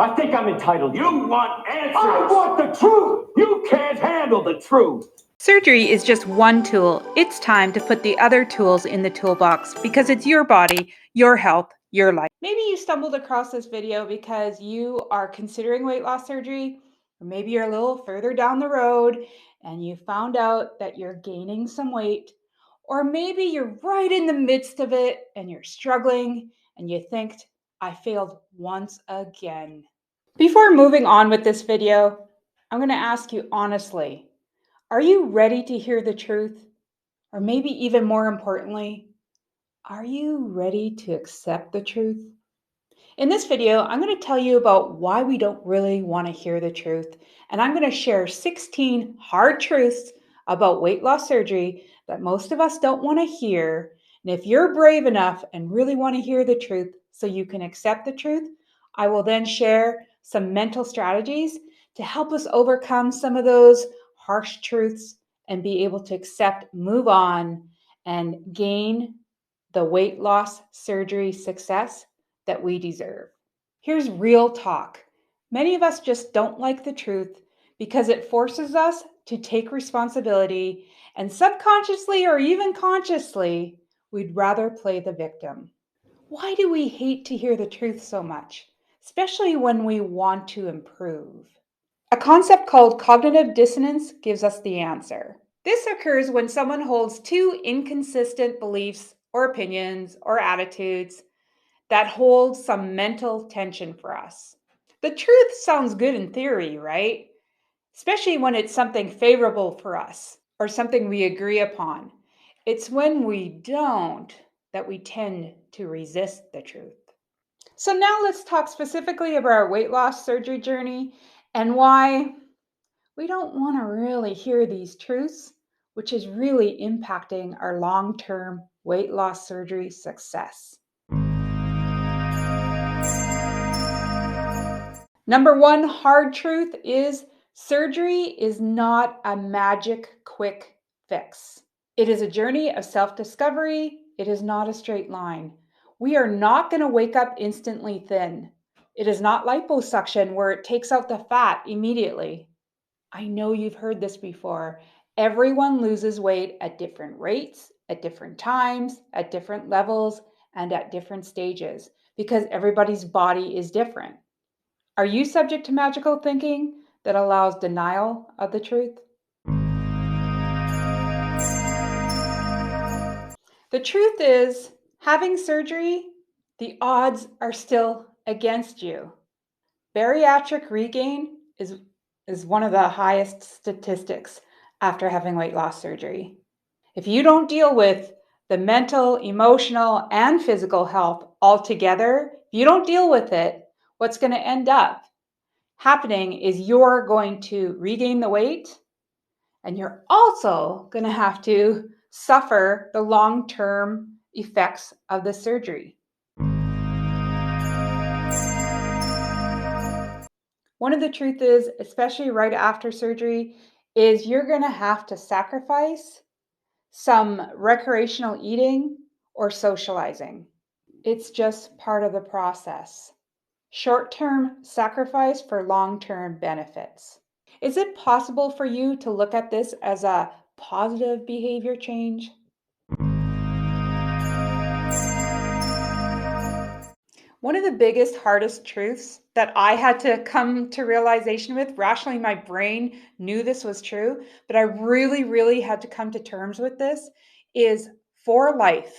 I think I'm entitled. You want answers. I want the truth. You can't handle the truth. Surgery is just one tool. It's time to put the other tools in the toolbox because it's your body, your health, your life. Maybe you stumbled across this video because you are considering weight loss surgery, or maybe you're a little further down the road and you found out that you're gaining some weight, or maybe you're right in the midst of it and you're struggling and you think, I failed once again. Before moving on with this video, I'm going to ask you honestly, are you ready to hear the truth? Or maybe even more importantly, are you ready to accept the truth? In this video, I'm going to tell you about why we don't really want to hear the truth. And I'm going to share 16 hard truths about weight loss surgery that most of us don't want to hear. And if you're brave enough and really want to hear the truth so you can accept the truth, I will then share some mental strategies to help us overcome some of those harsh truths and be able to accept, move on, and gain the weight loss surgery success that we deserve. Here's real talk. Many of us just don't like the truth because it forces us to take responsibility, and subconsciously or even consciously, we'd rather play the victim. Why do we hate to hear the truth so much, especially when we want to improve? A concept called cognitive dissonance gives us the answer. This occurs when someone holds two inconsistent beliefs or opinions or attitudes that hold some mental tension for us. The truth sounds good in theory, right? Especially when it's something favorable for us or something we agree upon. It's when we don't that we tend to resist the truth. So now let's talk specifically about our weight loss surgery journey and why we don't want to really hear these truths, which is really impacting our long-term weight loss surgery success. Number one hard truth is surgery is not a magic quick fix. It is a journey of self-discovery. It is not a straight line. We are not going to wake up instantly thin. It is not liposuction where it takes out the fat immediately. I know you've heard this before. Everyone loses weight at different rates, at different times, at different levels, and at different stages because everybody's body is different. Are you subject to magical thinking that allows denial of the truth? The truth is, having surgery, the odds are still against you. Bariatric regain is one of the highest statistics after having weight loss surgery. If you don't deal with the mental, emotional, and physical health all together, if you don't deal with it, what's going to end up happening is you're going to regain the weight and you're also going to have to suffer the long-term effects of the surgery. One of the truth is, especially right after surgery, is you're going to have to sacrifice some recreational eating or socializing. It's just part of the process. Short-term sacrifice for long-term benefits. Is it possible for you to look at this as a positive behavior change? One of the biggest, hardest truths that I had to come to realization with, rationally, my brain knew this was true, but I really, really had to come to terms with this, is for life,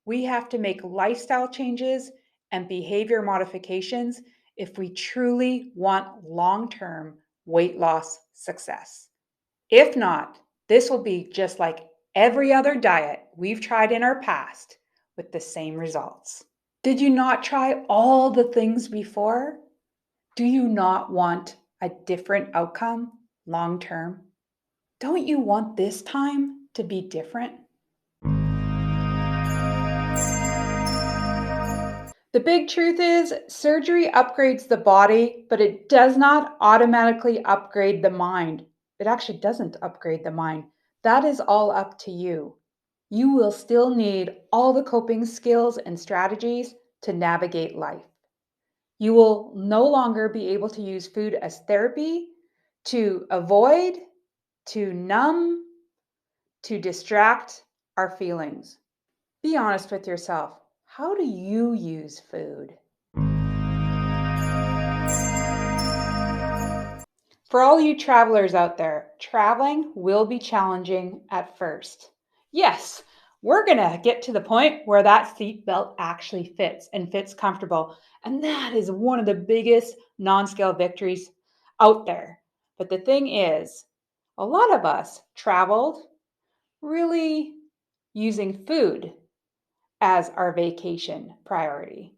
we have to make lifestyle changes and behavior modifications if we truly want long-term weight loss success. If not, this will be just like every other diet we've tried in our past with the same results. Did you not try all the things before? Do you not want a different outcome long term? Don't you want this time to be different? The big truth is surgery upgrades the body, but it does not automatically upgrade the mind. It actually doesn't upgrade the mind. That is all up to you. You will still need all the coping skills and strategies to navigate life. You will no longer be able to use food as therapy, to avoid, to numb, to distract our feelings. Be honest with yourself. How do you use food? For all you travelers out there, traveling will be challenging at first. Yes, we're going to get to the point where that seatbelt actually fits and fits comfortable. And that is one of the biggest non-scale victories out there. But the thing is, a lot of us traveled really using food as our vacation priority.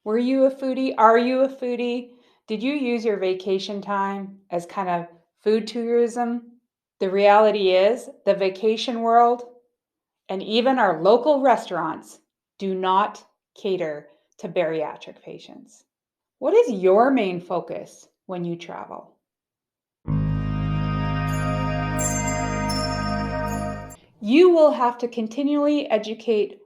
Were you a foodie? Are you a foodie? Did you use your vacation time as kind of food tourism? The reality is, the vacation world and even our local restaurants do not cater to bariatric patients. What is your main focus when you travel? You will have to continually educate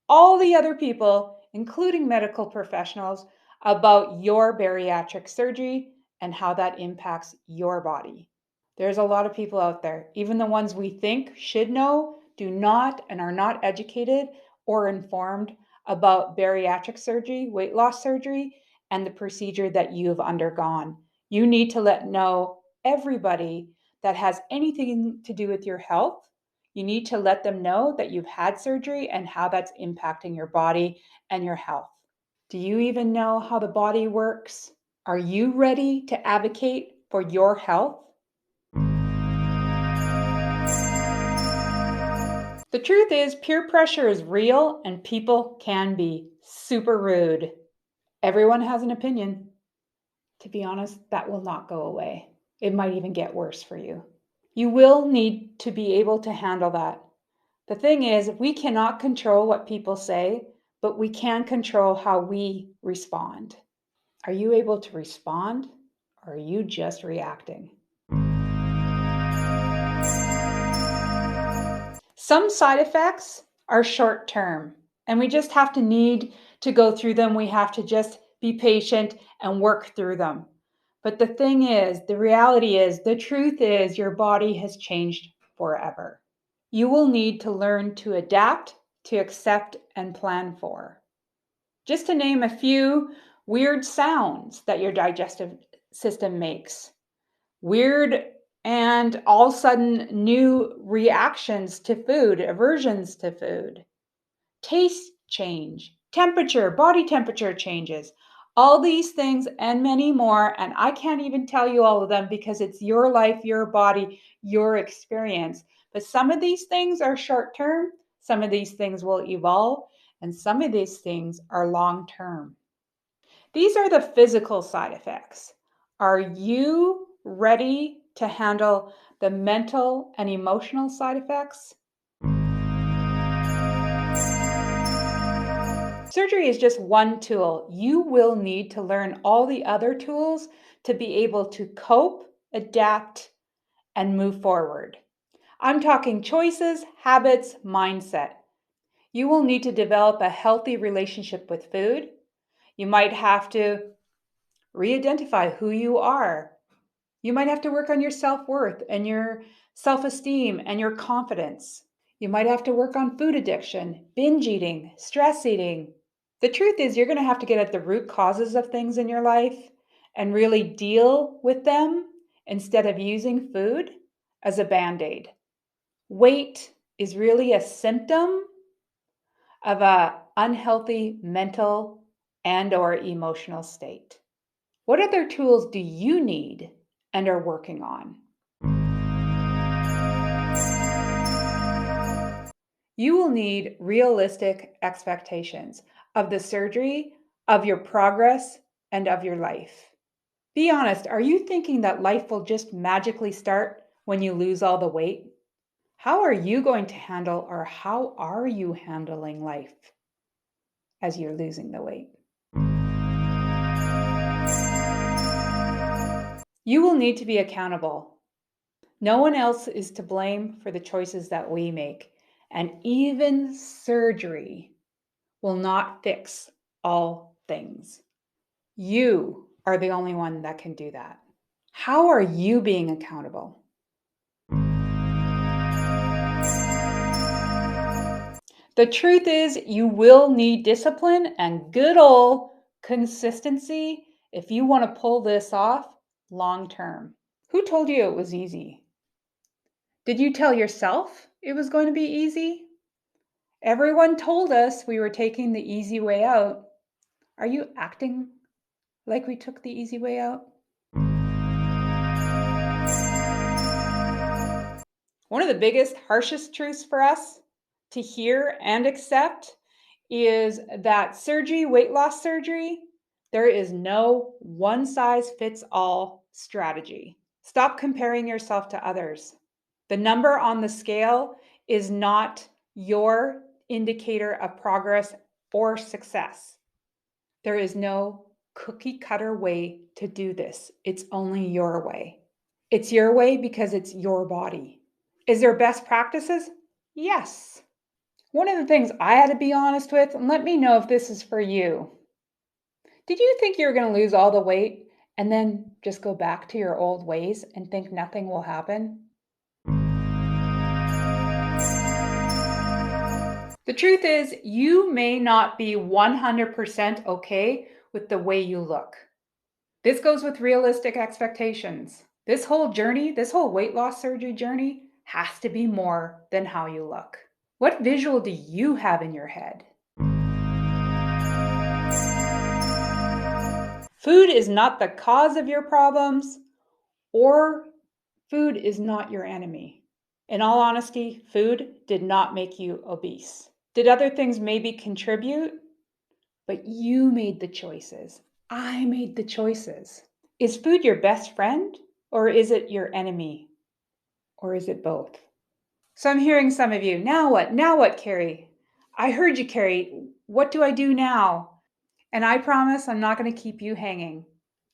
all the other people, including medical professionals, about your bariatric surgery and how that impacts your body. There's a lot of people out there, even the ones we think should know, do not and are not educated or informed about bariatric surgery, weight loss surgery, and the procedure that you have undergone. You need to let know everybody that has anything to do with your health. You need to let them know that you've had surgery and how that's impacting your body and your health. Do you even know how the body works? Are you ready to advocate for your health? The truth is, peer pressure is real and people can be super rude. Everyone has an opinion. To be honest, that will not go away. It might even get worse for you. You will need to be able to handle that. The thing is, we cannot control what people say, but we can control how we respond. Are you able to respond, or are you just reacting? Some side effects are short term, and we just have to need to go through them. We have to just be patient and work through them. But the thing is, the reality is, the truth is, your body has changed forever. You will need to learn to adapt, to accept, and plan for. Just to name a few weird sounds that your digestive system makes. Weird and all of a sudden new reactions to food, aversions to food, taste change, temperature, body temperature changes, all these things and many more. And I can't even tell you all of them because it's your life, your body, your experience. But some of these things are short term, some of these things will evolve, and some of these things are long term. These are the physical side effects. Are you ready to handle the mental and emotional side effects? Surgery is just one tool. You will need to learn all the other tools to be able to cope, adapt, and move forward. I'm talking choices, habits, mindset. You will need to develop a healthy relationship with food. You might have to re-identify who you are. You might have to work on your self-worth and your self-esteem and your confidence. You might have to work on food addiction, binge eating, stress eating. The truth is, you're going to have to get at the root causes of things in your life and really deal with them instead of using food as a band-aid. Weight is really a symptom of an unhealthy mental and or emotional state. What other tools do you need and are working on? You will need realistic expectations of the surgery, of your progress, and of your life. Be honest, are you thinking that life will just magically start when you lose all the weight? How are you going to handle, or how are you handling life as you're losing the weight? You will need to be accountable. No one else is to blame for the choices that we make, and even surgery will not fix all things. You are the only one that can do that. How are you being accountable? The truth is, you will need discipline and good old consistency if you want to pull this off long term. Who told you it was easy? Did you tell yourself it was going to be easy? Everyone told us we were taking the easy way out. Are you acting like we took the easy way out? One of the biggest, harshest truths for us to hear and accept is that surgery, weight loss surgery, there is no one size fits all strategy. Stop comparing yourself to others. The number on the scale is not your indicator of progress or success. There is no cookie cutter way to do this. It's only your way. It's your way because it's your body. Is there best practices? Yes. One of the things I had to be honest with, and let me know if this is for you. Did you think you were going to lose all the weight and then just go back to your old ways and think nothing will happen? The truth is, you may not be 100% okay with the way you look. This goes with realistic expectations. This whole journey, this whole weight loss surgery journey, has to be more than how you look. What visual do you have in your head? Food is not the cause of your problems, or food is not your enemy. In all honesty, food did not make you obese. Did other things maybe contribute? But you made the choices. I made the choices. Is food your best friend, or is it your enemy? Or is it both? So I'm hearing some of you, now what? Now what, Carrie? I heard you, Carrie. What do I do now? And I promise I'm not going to keep you hanging.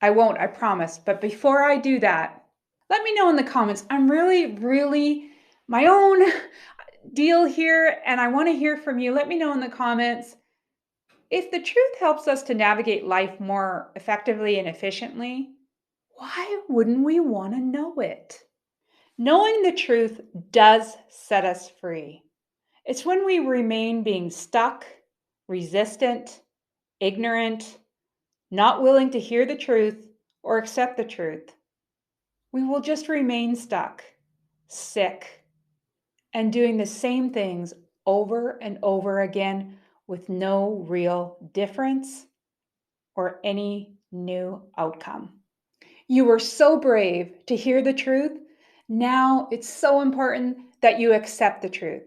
I won't, I promise. But before I do that, let me know in the comments. I'm really my own deal here, and I want to hear from you. Let me know in the comments. If the truth helps us to navigate life more effectively and efficiently, why wouldn't we want to know it? Knowing the truth does set us free. It's when we remain being stuck, resistant, ignorant, not willing to hear the truth or accept the truth. We will just remain stuck, sick, and doing the same things over and over again with no real difference or any new outcome. You were so brave to hear the truth. Now it's so important that you accept the truth.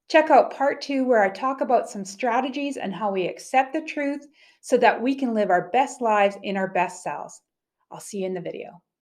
Check out part 2 where I talk about some strategies and how we accept the truth so that we can live our best lives in our best selves. I'll see you in the video.